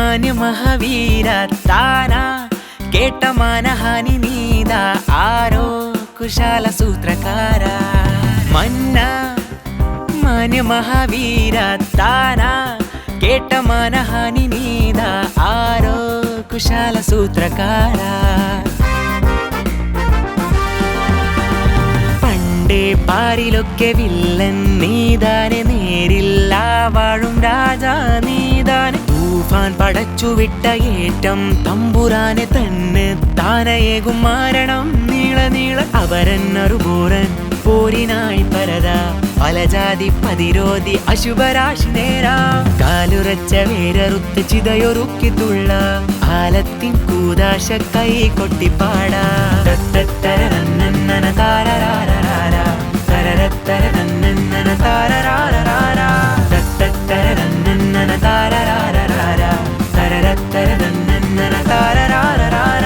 മാന്യ മഹാവീര താന കേട്ട മാനഹാനി നീത ആരോ കുശാല സൂത്രകാര മന്ന മാന്യ മഹാവീര താന കേട്ട മാനഹാനി നീത ആരോ കുശാല സൂത്രകാര പണ്ടേ പാരിലൊക്കെ വില്ലൻ നീതാനെ നേരില്ല വാഴും രാജാ നീതാനെ തൂഫാൻ പടച്ചുവിട്ട ഏറ്റം തമ്പുരാനെ തന്നെ താനയേകും മാരണം നീള നീള അവരന്നറുപോരൻ പോരിനായി പരത പലജാതി പതിരോധി അശുഭരാശി നേരാ കാലുറച്ച വേരറുത്ത് ചിതയൊരുക്കി തുള്ള ആലത്തിൻ കൂതാശ കൈ കൊട്ടിപ്പാടാ തരരന്നന താരരാരരാര തരരത്തരന്നന താരരാരരാര തരരന്നന താരരാരരാര തരരത്തരന്നന താരരാരരാര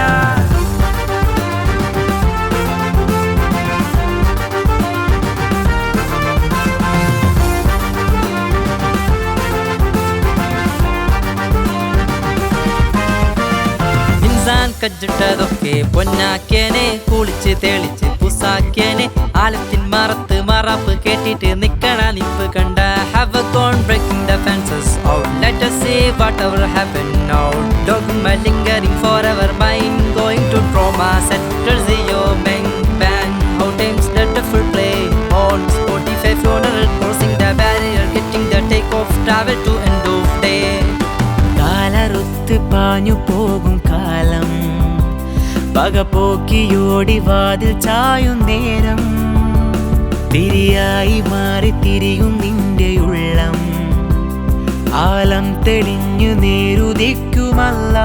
കജ്ജിട്ടതൊക്കെ പൊന്നാക്കിയനെ കുളിച്ച് തെളിച്ച് പുസാക്കിയനെ ആലത്തിൻ മറത്ത് മറപ്പ് കേട്ടിട്ട് നിക്കണ നിപ്പ് കണ്ട have gone breaking the fences out let us say whatever happened now dogma lingering forever mind going to trauma center zio meng bang how times let the full play on Spotify funeral crossing the barrier getting the take off travel to end of day കാലറുത്ത് പാഞ്ഞു പോകും കാലം പകപോക്കിയോടി വാതിൽ ചായും നേരം തിരിയായി മാറി തിരിയും നിന്റെ ഉള്ളം ആലം തെളിഞ്ഞു നേരുദിക്കുമല്ല